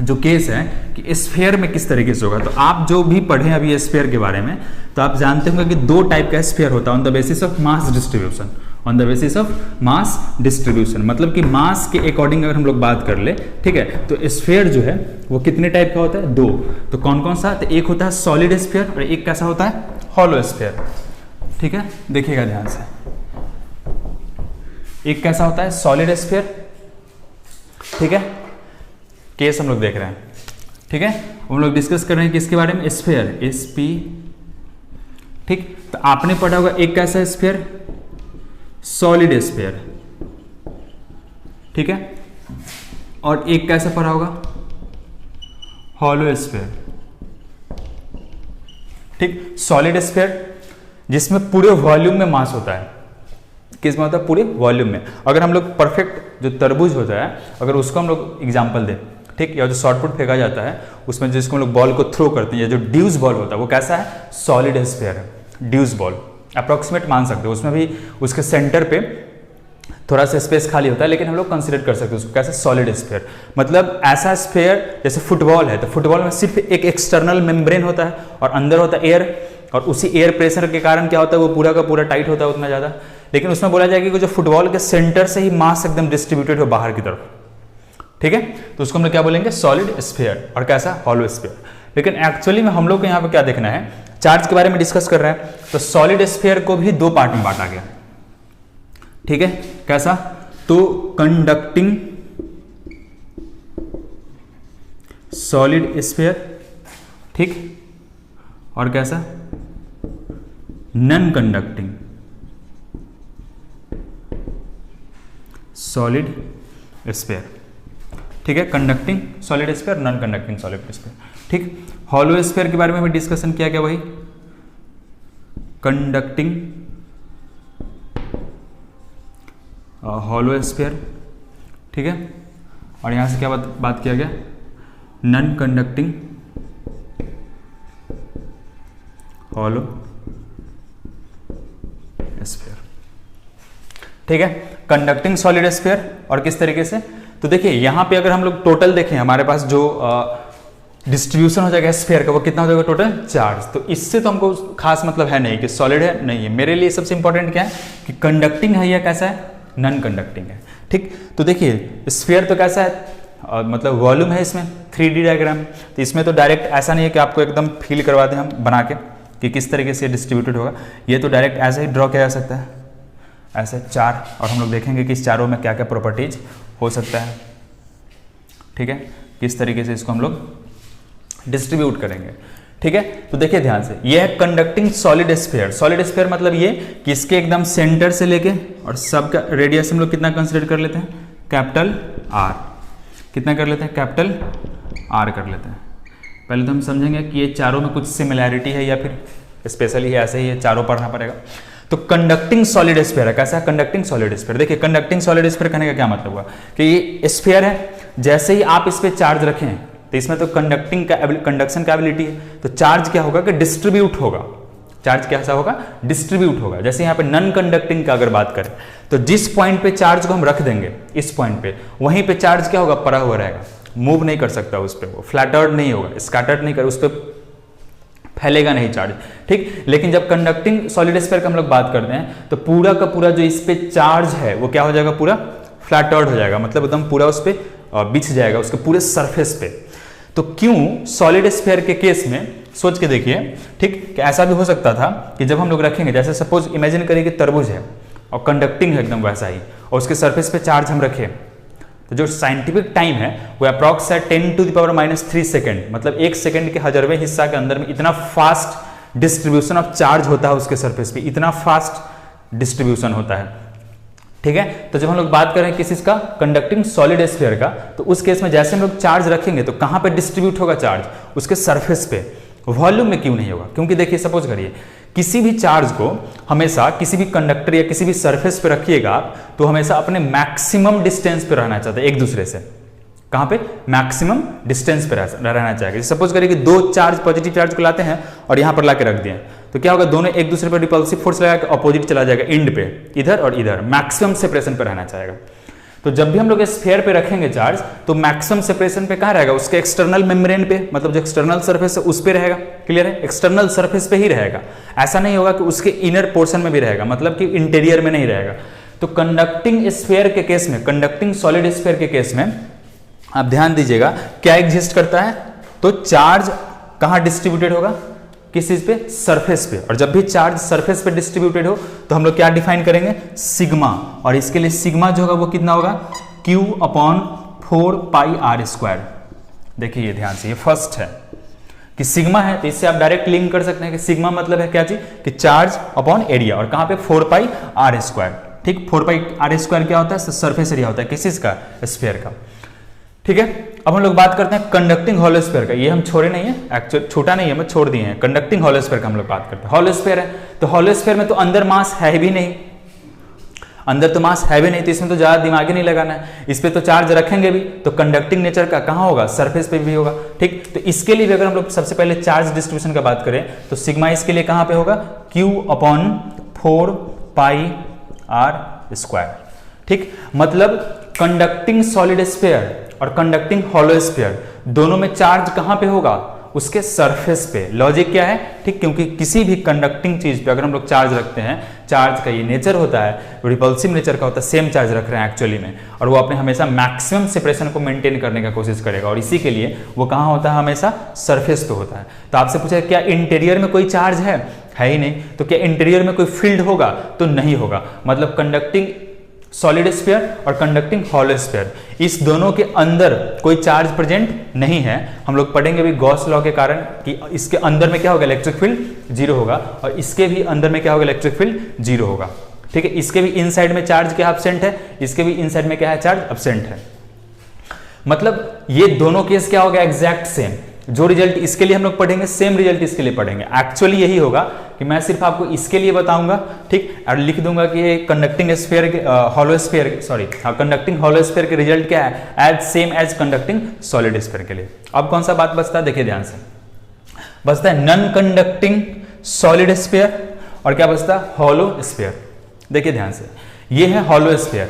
S1: जो केस है कि स्फीयर में किस तरीके से होगा। तो आप जो भी पढ़े अभी स्फीयर के बारे में तो आप जानते होंगे कि दो टाइप का स्फीयर होता है on the basis of mass distribution. On the basis of mass distribution मतलब कि मास के अकॉर्डिंग अगर हम लोग बात कर ले, ठीक है, तो स्फीयर जो है वो कितने टाइप का होता है दो। तो कौन कौन सा, तो एक होता है सॉलिड स्फीयर और एक कैसा होता है हॉलो स्फीयर। ठीक है, देखिएगा ध्यान से, एक कैसा होता है सॉलिड स्फीयर। ठीक है, केस हम लोग देख रहे हैं। ठीक है, हम लोग डिस्कस कर रहे हैं किसके बारे में स्फीयर एसपी। ठीक, तो आपने पढ़ा होगा एक कैसा स्फीयर सॉलिड स्फीयर। ठीक है, और एक कैसा पढ़ा होगा हॉलो स्फीयर। ठीक, सॉलिड स्फीयर जिसमें पूरे वॉल्यूम में मास होता है। किस में होता है पूरे वॉल्यूम में। अगर हम लोग परफेक्ट जो तरबूज होता है अगर उसको हम लोग एग्जांपल दें, ठीक, या जो शॉर्टपुट फेंका जाता है उसमें जिसको हम लोग बॉल को थ्रो करते हैं या जो ड्यूस बॉल होता है वो कैसा है सॉलिड स्फीयर है। ड्यूस बॉल अप्रोक्सीमेट मान सकते हो, उसमें भी उसके सेंटर पे थोड़ा सा स्पेस खाली होता है लेकिन हम लोग कंसीडर कर सकते हैं उसको कैसे सॉलिड स्फीयर। मतलब ऐसा स्फीयर जैसे फुटबॉल है तो फुटबॉल में सिर्फ एक एक्सटर्नल मेम्ब्रेन होता है और अंदर होता है एयर, और उसी एयर प्रेशर के कारण क्या होता है वो पूरा का पूरा टाइट होता है उतना ज़्यादा। लेकिन उसमें बोला जाएगा कि जो फुटबॉल के सेंटर से ही मास एकदम डिस्ट्रीब्यूटेड हो बाहर की तरफ। ठीक है, तो उसको हम लोग क्या बोलेंगे सॉलिड स्फीयर और कैसा हॉलो स्फीयर। लेकिन एक्चुअली में हम लोग को यहाँ पे क्या देखना है चार्ज के बारे में डिस्कस कर रहे हैं तो सॉलिड स्फीयर को भी दो पार्ट में बांटा गया। ठीक है, कैसा, तो कंडक्टिंग सॉलिड स्फीयर, ठीक, और कैसा नॉन कंडक्टिंग सॉलिड स्फीयर। ठीक है, conducting solid sphere non conducting solid sphere. ठीक, हॉलो स्फीयर के बारे में भी डिस्कशन किया गया वही कंडक्टिंग हॉलो स्फीयर। ठीक है, और यहां से क्या बात किया गया नॉन कंडक्टिंग हॉलो स्फीयर। ठीक है, कंडक्टिंग सॉलिड स्फीयर और किस तरीके से, तो देखिए यहां पे अगर हम लोग टोटल देखें हमारे पास जो डिस्ट्रीब्यूशन हो जाएगा स्फीयर का वो कितना हो जाएगा टोटल चार्ज। तो इससे तो हमको खास मतलब है नहीं कि सॉलिड है नहीं है। मेरे लिए सबसे इंपॉर्टेंट क्या है कि कंडक्टिंग है या कैसा है नॉन कंडक्टिंग है। ठीक, तो देखिए स्फीयर तो कैसा है मतलब वॉल्यूम है इसमें 3D डायग्राम, तो इसमें तो डायरेक्ट ऐसा नहीं है कि आपको एकदम फील करवा दें हम बना के कि किस तरीके से डिस्ट्रीब्यूटेड होगा। ये तो डायरेक्ट ऐसे ही ड्रॉ किया जा सकता है ऐसे चार, और हम लोग देखेंगे कि इस चारों में क्या क्या प्रॉपर्टीज हो सकता है। ठीक है, किस तरीके से इसको हम लोग डिस्ट्रीब्यूट करेंगे। ठीक है, तो देखिए ध्यान से, यह है conducting solid sphere. Solid sphere मतलब ये कि इसके एकदम सेंटर से लेके और सबका रेडियस हम लोग कितना कंसीडर कर लेते हैं कैपिटल आर। कितना कर लेते हैं कैपिटल आर कर लेते हैं। पहले तो हम समझेंगे कि ये चारों में कुछ सिमिलैरिटी है या फिर स्पेशली ऐसे ही है, चारों पढ़ना पड़ेगा। तो कंडक्टिंग सॉलिड स्फीयर है, कैसा कंडक्टिंग सॉलिड स्फीयर। देखिए कंडक्टिंग सॉलिड स्फीयर कहने का क्या मतलब हुआ कि ये स्फीयर है जैसे ही आप इस पे चार्ज रखें तो इसमें तो कंडक्शन का एबिलिटी है, तो चार्ज क्या होगा कि डिस्ट्रीब्यूट होगा। चार्ज कैसा होगा? डिस्ट्रीब्यूट होगा। जैसे यहाँ पे नॉन कंडक्टिंग का अगर बात करें तो जिस पॉइंट पे चार्ज को हम रख देंगे, इस पॉइंट पे, वहीं पे चार्ज क्या होगा? पड़ा हुआ रहेगा, मूव नहीं कर सकता उस पर, वो फ्लैटर्ड नहीं होगा, स्कैटर्ड नहीं कर, उस पर फैलेगा नहीं चार्ज, ठीक। लेकिन जब कंडक्टिंग सॉलिड स्फीयर का हम लोग बात करते हैं तो पूरा का पूरा जो इस पे चार्ज है वो क्या हो जाएगा? पूरा फ्लैटर्ड हो जाएगा, मतलब एकदम पूरा उस पर बिछ जाएगा, उसके पूरे सरफेस पे। तो क्यों सॉलिड स्फीयर के केस में सोच के देखिए, ठीक, कि ऐसा भी हो सकता था कि जब हम लोग रखेंगे, जैसे सपोज इमेजिन करिए कि तरबूज है और कंडक्टिंग है एकदम वैसा ही, और उसके सरफेस पे चार्ज हम रखें, तो जो साइंटिफिक टाइम है वो अप्रॉक्स है 10⁻³ सेकेंड, मतलब 1 सेकेंड के 1000वें हिस्सा के अंदर में इतना फास्ट डिस्ट्रीब्यूशन ऑफ चार्ज होता है उसके सरफेस पे, इतना फास्ट डिस्ट्रीब्यूशन होता है, ठीक है। तो जब हम लोग बात करें किस इसका? कंडक्टिंग सॉलिड स्फीयर का, तो उस केस में जैसे हम लोग चार्ज रखेंगे तो कहां पे डिस्ट्रीब्यूट होगा चार्ज? उसके सरफेस पे, वॉल्यूम में क्यों नहीं होगा? क्योंकि देखिए सपोज करिए किसी भी चार्ज को हमेशा किसी भी कंडक्टर या किसी भी सरफेस पे रखिएगा आप, तो हमेशा अपने मैक्सिमम डिस्टेंस पे रहना चाहता है एक दूसरे से। कहां पे? मैक्सिमम डिस्टेंस पे रहना चाहिए। सपोज करिए कि दो चार्ज, पॉजिटिव चार्ज को लाते हैं और यहां पर लाके रख दिए, तो क्या होगा? दोनों एक दूसरे पर रिपल्सिव फोर्स लगा के अपोजिट चला जाएगा, एंड पे, इधर और इधर, मैक्सिमम सेपरेशन पे रहना चाहेगा। तो जब भी हम लोग स्फीयर पे रखेंगे चार्ज, तो मैक्सिमम सेपरेशन पे कहां रहेगा? उसके एक्सटर्नल मेम्ब्रेन पे, मतलब जो एक्सटर्नल सरफेस है उस पे रहेगा। क्लियर है? एक्सटर्नल सरफेस पे ही रहेगा, ऐसा नहीं होगा कि उसके इनर पोर्शन में भी रहेगा, मतलब कि इंटीरियर में नहीं रहेगा। तो कंडक्टिंग स्फीयर के केस में, कंडक्टिंग सॉलिड स्फीयर के केस में आप ध्यान दीजिएगा क्या एग्जिस्ट करता है? तो चार्ज कहां डिस्ट्रीब्यूटेड होगा? किस चीज पे? सरफेस पे। और जब भी चार्ज सरफेस पे डिस्ट्रीब्यूटेड हो तो हम लोग क्या डिफाइन करेंगे? सिग्मा। और इसके लिए सिग्मा जो होगा वो कितना होगा? Q/4πr²। देखिए ये ध्यान से, ये फर्स्ट है कि सिग्मा है, तो इससे आप डायरेक्ट लिंक कर सकते हैं कि सिग्मा मतलब है क्या चीज? कि चार्ज अपॉन एरिया। और कहां पे? 4πr², ठीक। 4πr² क्या होता है? सरफेस एरिया होता है किस चीज का? स्फीयर का, ठीक है। अब हम लोग बात करते हैं कंडक्टिंग हॉलो स्फीयर का। ये हम छोड़े नहीं है, एक्चुअली छोटा नहीं है, मैं छोड़ दिए हैं। कंडक्टिंग हॉलो स्फीयर का हम लोग बात करते हैं। हॉलो स्फीयर है तो हॉलो स्फीयर में तो अंदर मास है भी नहीं, अंदर तो मास है भी नहीं, तो इसमें तो ज्यादा दिमाग ही नहीं लगाना है। इस पे तो चार्ज रखेंगे भी तो कंडक्टिंग नेचर का कहां होगा? सरफेस पे भी होगा, ठीक। तो इसके लिए भी अगर हम लोग सबसे पहले चार्ज डिस्ट्रीब्यूशन का बात करें तो सिग्मा इसके लिए कहां पे होगा? Q/4πr², ठीक। मतलब कंडक्टिंग सॉलिड स्फीयर और कंडक्टिंग हॉलो स्फीयर दोनों में चार्ज कहां पे होगा? उसके सरफेस पे। लॉजिक क्या है? ठीक, क्योंकि किसी भी कंडक्टिंग चीज पे अगर हम लोग चार्ज रखते हैं, चार्ज का ये नेचर होता है, रिपल्सिव नेचर का होता है, सेम चार्ज रख रहे हैं एक्चुअली में, और वो अपने हमेशा मैक्सिमम सेपरेशन को मेंटेन करने का कोशिश करेगा, और इसी के लिए वो कहां होता है? हमेशा सरफेस पे होता है। तो आपसे पूछा क्या इंटीरियर में कोई चार्ज है ही नहीं, तो क्या इंटीरियर में कोई फील्ड होगा? तो नहीं होगा। मतलब कंडक्टिंग सॉलिड स्फीयर और कंडक्टिंग हॉलो स्फीयर, इस दोनों के अंदर कोई चार्ज प्रेजेंट नहीं है। हम लोग पढ़ेंगे भी गॉस लॉ के कारण कि इसके अंदर में क्या होगा? इलेक्ट्रिक फील्ड जीरो होगा, और इसके भी अंदर में क्या होगा? इलेक्ट्रिक फील्ड जीरो होगा, ठीक है। इसके भी इनसाइड में चार्ज क्या एब्सेंट है, इसके भी इनसाइड में क्या है? चार्ज एब्सेंट है। मतलब ये दोनों केस क्या होगा? Exact same. जो रिजल्ट इसके लिए हम लोग पढ़ेंगे सेम रिजल्ट इसके लिए पढ़ेंगे। एक्चुअली यही होगा कि मैं सिर्फ आपको इसके लिए बताऊंगा, ठीक, और लिख दूंगा कि ये कंडक्टिंग स्फीयर के हॉलो स्फीयर, सॉरी हाँ, कंडक्टिंग हॉलो स्फीयर के रिजल्ट क्या है? As same as conducting solid sphere के लिए। अब कौन सा बात बचता है? देखिए ध्यान से, बचता है नॉन कंडक्टिंग सॉलिड स्फीयर, और क्या बचता है? Hollow sphere. देखिए ध्यान से, ये है हॉलो स्फीयर,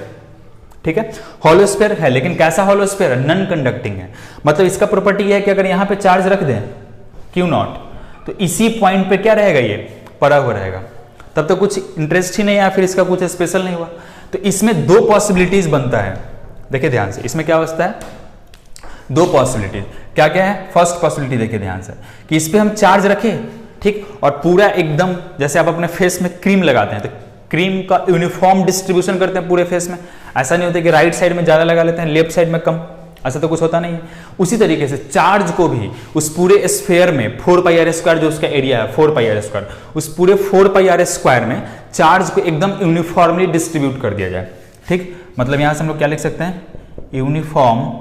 S1: ठीक है। हॉलो स्फीयर है, लेकिन कैसा हॉलो स्फीयर है? नॉन कंडक्टिंग है। मतलब इसका प्रॉपर्टी है कि अगर यहां पे चार्ज रख दें Q0, तो इसी पॉइंट पे क्या रहेगा? ये पड़ा हुआ रहेगा, तब तो कुछ इंटरेस्ट ही नहीं है, फिर इसका कुछ स्पेशल नहीं हुआ। तो इसमें दो पॉसिबिलिटीज बनता है। देखिए ध्यान से, इसमें क्या बचता है? दो पॉसिबिलिटीज। क्या क्या है? फर्स्ट पॉसिबिलिटी देखिए ध्यान से, कि इस पे हम चार्ज रखें, ठीक, और पूरा एकदम जैसे आप अपने फेस में क्रीम लगाते हैं तो क्रीम का यूनिफॉर्म डिस्ट्रीब्यूशन करते हैं पूरे फेस में। ऐसा नहीं होता कि राइट साइड में ज्यादा लगा लेते हैं, लेफ्ट साइड में कम, ऐसा तो कुछ होता नहीं है। उसी तरीके से चार्ज को भी उस पूरे स्फीयर में 4πr² जो उसका एरिया है 4πr², उस पूरे 4πr² में चार्ज को एकदम यूनिफॉर्मली डिस्ट्रीब्यूट कर दिया जाए, ठीक। मतलब यहां से हम लोग क्या लिख सकते हैं? Uniform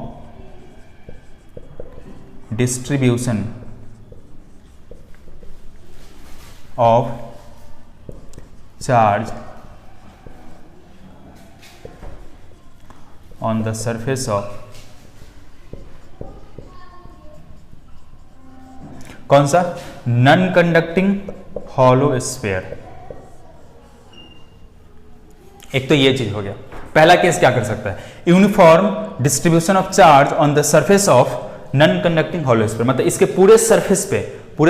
S1: distribution of charge on the surface of कौन सा? Non conducting hollow sphere. एक तो ये चीज हो गया। पहला केस क्या कर सकता है? Uniform distribution of charge on the surface of non conducting hollow sphere, मतलब इसके पूरे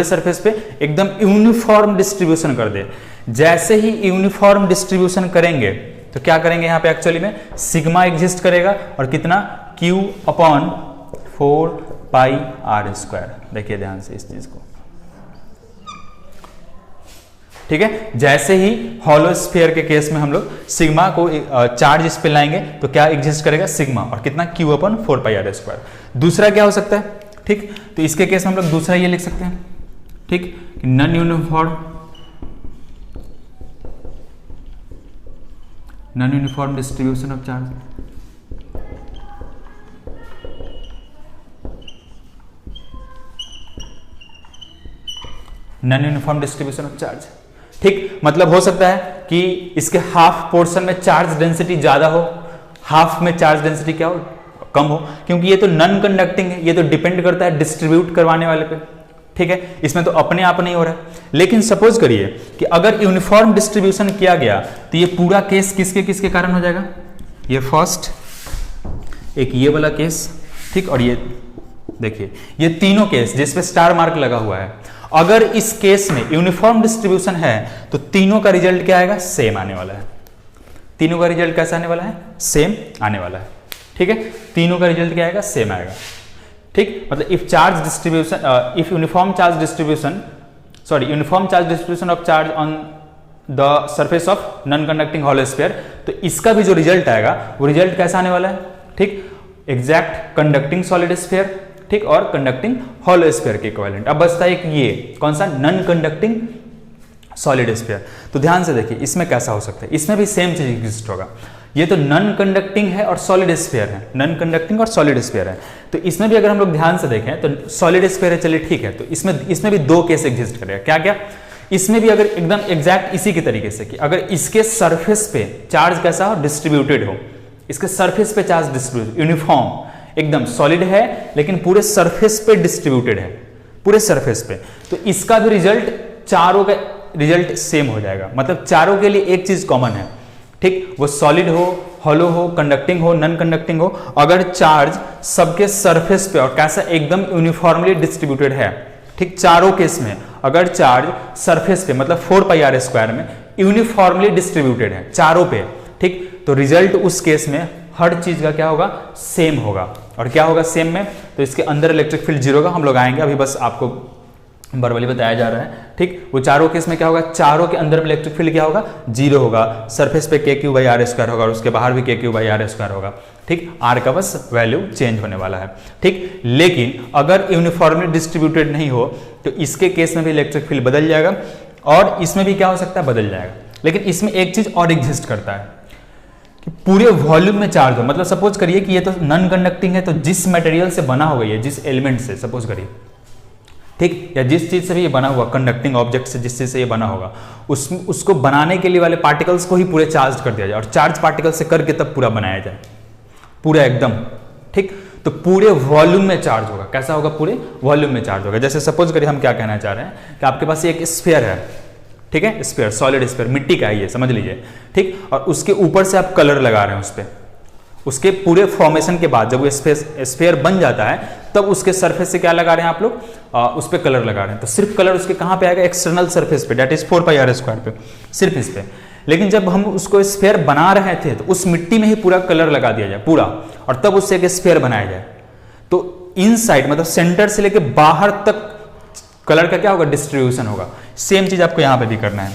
S1: सरफेस पे एकदम यूनिफॉर्म डिस्ट्रीब्यूशन कर दे। जैसे ही यूनिफॉर्म डिस्ट्रीब्यूशन करेंगे तो क्या करेंगे यहां पे एक्चुअली में सिग्मा एग्जिस्ट करेगा और कितना? Q upon 4πr²। देखिए ध्यान से इस चीज को, ठीक है। जैसे ही हॉलो स्फीयर के केस में हम लोग सिग्मा को चार्ज इस पे लाएंगे तो क्या एग्जिस्ट करेगा? सिग्मा और कितना? Q upon 4πr²। दूसरा क्या हो सकता है? ठीक, तो इसके केस में हम लोग दूसरा ये लिख सकते हैं, ठीक, non uniform distribution of charge. Non uniform distribution of charge, ठीक, मतलब हो सकता है कि इसके हाफ पोर्शन में चार्ज डेंसिटी ज्यादा हो, हाफ में चार्ज डेंसिटी क्या हो? कम हो, क्योंकि ये तो नॉन कंडक्टिंग है, ये तो डिपेंड करता है डिस्ट्रीब्यूट करवाने वाले पे, ठीक है। इसमें तो अपने आप नहीं हो रहा है। लेकिन सपोज करिए कि अगर यूनिफॉर्म डिस्ट्रीब्यूशन किया गया तो ये पूरा केस किसके कारण हो जाएगा? ये फर्स्ट, एक ये वाला केस, ठीक, और ये देखिए ये तीनों केस जिसपे स्टार मार्क लगा हुआ है, अगर इस केस में यूनिफॉर्म डिस्ट्रीब्यूशन है तो तीनों का रिजल्ट क्या आएगा? सेम आने वाला है। तीनों का रिजल्ट कैसा आने वाला है? सेम आने वाला है, ठीक है। तीनों का रिजल्ट क्या आएगा? सेम आएगा, ठीक। मतलब if charge distribution, if uniform charge distribution of charge on the surface of non conducting hollow sphere, तो इसका भी जो रिजल्ट आएगा वो रिजल्ट कैसा आने वाला है? ठीक, एग्जैक्ट कंडक्टिंग सॉलिड स्फीयर, ठीक, और कंडक्टिंग हॉलो स्फीयर के इक्विवेलेंट। अब बचता है एक ये कौन सा? Non conducting solid sphere. तो ध्यान से देखिए इसमें कैसा हो सकता है, इसमें भी सेम चीज एग्जिस्ट होगा। ये तो नॉन कंडक्टिंग है और सॉलिड स्फीयर है, नॉन कंडक्टिंग और सॉलिड स्फीयर है। तो इसमें भी अगर हम लोग ध्यान से देखें तो सॉलिड स्फीयर है, चलिए ठीक है। तो इसमें भी दो केस एग्जिस्ट करेगा। क्या क्या? इसमें भी अगर एकदम एग्जैक्ट इसी के तरीके से कि अगर इसके सरफेस पे चार्ज कैसा हो? डिस्ट्रीब्यूटेड हो। इसके सरफेस पे चार्ज डिस्ट्रीब्यूटेड, यूनिफॉर्म, एकदम सॉलिड है लेकिन पूरे सरफेस पे डिस्ट्रीब्यूटेड है, पूरे सरफेस पे, तो इसका भी रिजल्ट, चारों का रिजल्ट सेम हो जाएगा। मतलब चारों के लिए एक चीज कॉमन है, ठीक, वो सॉलिड हो, हॉलो हो, कंडक्टिंग हो, नॉन कंडक्टिंग हो, अगर चार्ज सबके सरफेस पे और कैसा एकदम यूनिफॉर्मली डिस्ट्रीब्यूटेड है, ठीक, चारों केस में अगर चार्ज सरफेस पे मतलब 4πr² में यूनिफॉर्मली डिस्ट्रीब्यूटेड है चारों पे, ठीक, तो रिजल्ट उस केस में हर चीज का क्या होगा? सेम होगा। और क्या होगा सेम में? तो इसके अंदर इलेक्ट्रिक फील्ड जीरो का, हम लोग आएंगे, अभी बस आपको वर्बली बताया जा रहा है, ठीक। वो चारों केस में क्या होगा? चारों के अंदर इलेक्ट्रिक फील्ड क्या होगा? जीरो होगा। सरफेस पे KQ/r² होगा और उसके बाहर भी KQ/r² होगा, ठीक। r का बस वैल्यू चेंज होने वाला है, ठीक। लेकिन अगर यूनिफॉर्मली डिस्ट्रीब्यूटेड नहीं हो तो इसके केस में भी इलेक्ट्रिक फील्ड बदल जाएगा और इसमें भी क्या हो सकता है? बदल जाएगा। लेकिन इसमें एक चीज और एग्जिस्ट करता है कि पूरे वॉल्यूम में चार्ज हो। मतलब सपोज करिए कि ये तो नॉन कंडक्टिंग है, तो जिस मटेरियल से बना होगा ये, जिस एलिमेंट से सपोज करिए, ठीक, या जिस चीज से भी ये बना हुआ, कंडक्टिंग ऑब्जेक्ट से जिस चीज से ये बना होगा, उसको बनाने के लिए वाले पार्टिकल्स को ही पूरे चार्ज कर दिया जाए और चार्ज पार्टिकल से करके तब पूरा बनाया जाए, पूरा एकदम, ठीक। तो पूरे वॉल्यूम में चार्ज होगा। कैसा होगा? पूरे वॉल्यूम में चार्ज होगा। जैसे सपोज करिए हम क्या कहना चाह रहे हैं कि आपके पास एक स्फीयर है, ठीक है, स्फीयर, सॉलिड स्फीयर, मिट्टी का है ये, समझ लीजिए, ठीक, और उसके ऊपर से आप कलर लगा रहे हैं उस पर। उसके पूरे फॉर्मेशन के बाद जब वो स्फीयर बन जाता है तब उसके सरफेस से क्या लगा रहे हैं आप लोग? उस पर कलर लगा रहे हैं। तो सिर्फ कलर उसके कहाँ पे आएगा? एक्सटर्नल सरफेस पे, डेट इज 4πr² पे, सिर्फ इस पे। लेकिन जब हम उसको स्फीयर बना रहे थे तो उस मिट्टी में ही पूरा कलर लगा दिया जाए पूरा, और तब उससे एक स्फीयर बनाया जाए। तो इनसाइड मतलब सेंटर से लेके बाहर तक कलर का क्या होगा? डिस्ट्रीब्यूशन होगा। सेम चीज आपको यहां पे भी करना है,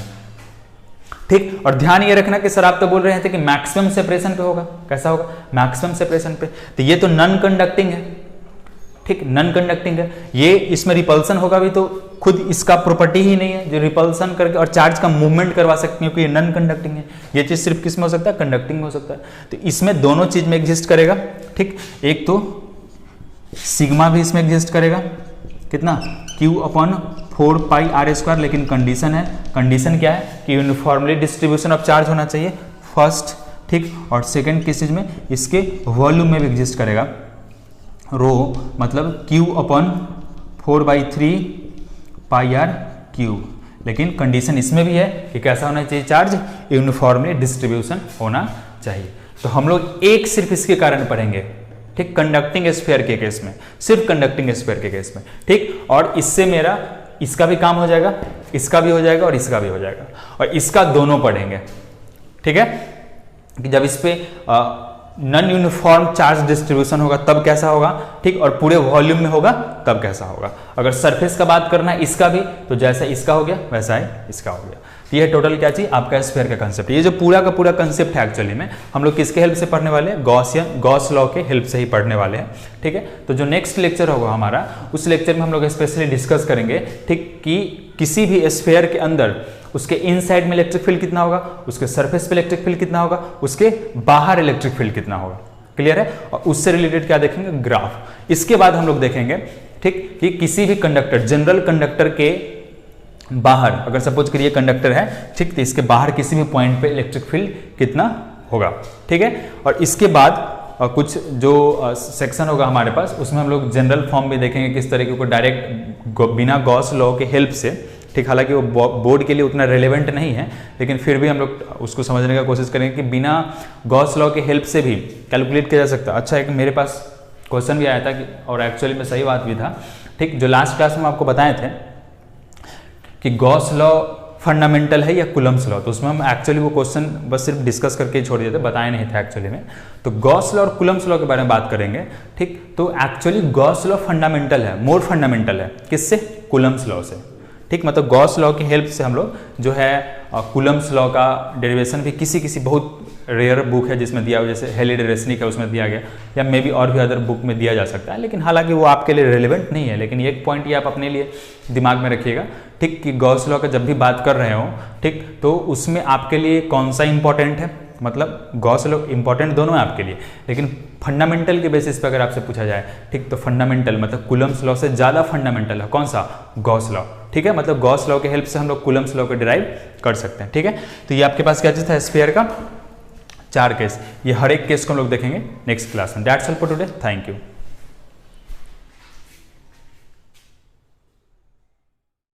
S1: ठीक। और ध्यान ये रखना कि सर आप तो बोल रहे थे कि मैक्सिमम सेपरेशन पे होगा। कैसा होगा? मैक्सिमम सेपरेशन पे। तो ये तो नॉन कंडक्टिंग है, ठीक, नॉन कंडक्टिंग है, ये इसमें रिपल्सन होगा भी तो खुद इसका प्रॉपर्टी ही नहीं है जो रिपल्सन करके और चार्ज का मूवमेंट करवा सकती है, क्योंकि ये नॉन कंडक्टिंग है। ये चीज सिर्फ किस में हो सकता है? कंडक्टिंग में हो सकता है। तो इसमें दोनों चीज में एग्जिस्ट करेगा, ठीक। एक तो सिग्मा भी इसमें एग्जिस्ट करेगा, कितना? Q/4πr², लेकिन कंडीशन है, कंडीशन क्या है कि यूनिफॉर्मली डिस्ट्रीब्यूशन ऑफ चार्ज होना चाहिए फर्स्ट, ठीक। और सेकंड किस चीज में? इसके वॉल्यूम में भी एग्जिस्ट करेगा, रो मतलब Q/4/3 पाई आर क्यूब। लेकिन कंडीशन इसमें भी है कि कैसा होना चाहिए, चार्ज यूनिफॉर्मली डिस्ट्रीब्यूशन होना चाहिए। तो हम लोग एक सिर्फ इसके कारण पढ़ेंगे, ठीक, कंडक्टिंग स्फीयर के केस में, सिर्फ कंडक्टिंग स्फीयर के केस में, ठीक। और इससे मेरा इसका भी काम हो जाएगा, इसका भी हो जाएगा और इसका भी हो जाएगा, और इसका दोनों पढ़ेंगे, ठीक है। कि जब इस पे नॉन यूनिफॉर्म चार्ज डिस्ट्रीब्यूशन होगा तब कैसा होगा, ठीक, और पूरे वॉल्यूम में होगा तब कैसा होगा। अगर सरफेस का बात करना है इसका भी, तो जैसा इसका हो गया वैसा ही इसका हो गया। तो ये टोटल क्या चीज, आपका स्फीयर का कंसेप्ट। ये जो पूरा का पूरा कंसेप्ट है एक्चुअली में हम लोग किसके हेल्प से पढ़ने वाले हैं, गॉस लॉ के हेल्प से ही पढ़ने वाले हैं, ठीक है। तो जो नेक्स्ट लेक्चर होगा हमारा, उस लेक्चर में हम लोग स्पेशली डिस्कस करेंगे, ठीक, कि किसी भी स्फीयर के अंदर उसके इनसाइड में इलेक्ट्रिक फील्ड कितना होगा, उसके सरफेस पे इलेक्ट्रिक फील्ड कितना होगा, उसके बाहर इलेक्ट्रिक फील्ड कितना होगा, क्लियर है। और उससे रिलेटेड क्या देखेंगे, ग्राफ। इसके बाद हम लोग देखेंगे, ठीक, कि किसी भी कंडक्टर, जनरल कंडक्टर के बाहर, अगर सपोज करिए कंडक्टर है, ठीक, तो इसके बाहर किसी भी पॉइंट पे इलेक्ट्रिक फील्ड कितना होगा, ठीक है। और इसके बाद कुछ जो सेक्शन होगा हमारे पास, उसमें हम लोग जनरल फॉर्म भी देखेंगे, किस तरीके को डायरेक्ट बिना गॉस लॉ के हेल्प से, ठीक, हालांकि वो बोर्ड के लिए उतना रेलेवेंट नहीं है, लेकिन फिर भी हम लोग उसको समझने का कोशिश करेंगे कि बिना गॉस लॉ के हेल्प से भी कैलकुलेट किया जा सकता है। अच्छा, एक मेरे पास क्वेश्चन भी आया था कि, और एक्चुअली में सही बात भी था, ठीक, जो लास्ट क्लास में आपको बताए थे कि गॉस लॉ फंडामेंटल है या कूलम्ब्स लॉ, तो उसमें हम एक्चुअली वो क्वेश्चन बस सिर्फ डिस्कस करके छोड़ दिए थे, बताए नहीं थे एक्चुअली में। तो गॉस लॉ और कूलम्ब्स लॉ के बारे में बात करेंगे, ठीक। तो एक्चुअली गॉस लॉ फंडामेंटल है, मोर फंडामेंटल है, किससे, कूलम्ब्स लॉ से, ठीक। मतलब गॉस लॉ की हेल्प से हम लोग जो है कूलम्ब्स लॉ का डेरिवेशन भी किसी बहुत रेयर बुक है जिसमें दिया हुआ, जैसे हेलिड रेसनिक है उसमें दिया गया, या मे बी और भी अदर बुक में दिया जा सकता है, लेकिन हालांकि वो आपके लिए रेलेवेंट नहीं है। लेकिन एक पॉइंट ये आप अपने लिए दिमाग में रखिएगा, ठीक, कि गॉस लॉ का जब भी बात कर रहे हो, ठीक, तो उसमें आपके लिए कौन सा इंपॉर्टेंट है, मतलब गॉस लॉ इंपॉर्टेंट दोनों है आपके लिए, लेकिन फंडामेंटल के बेसिस पे अगर आपसे पूछा जाए, ठीक, तो फंडामेंटल मतलब कूलम्ब्स लॉ से ज़्यादा फंडामेंटल है कौन सा, गॉस लॉ, ठीक है। मतलब गॉस लॉ के हेल्प से हम लोग कूलम्ब्स लॉ को डिराइव कर सकते हैं, ठीक है। तो ये आपके पास क्या चीज़ था, स्फीयर का 4 केस, ये हर एक केस को हम लोग देखेंगे नेक्स्ट क्लास में। That's all for today, thank you.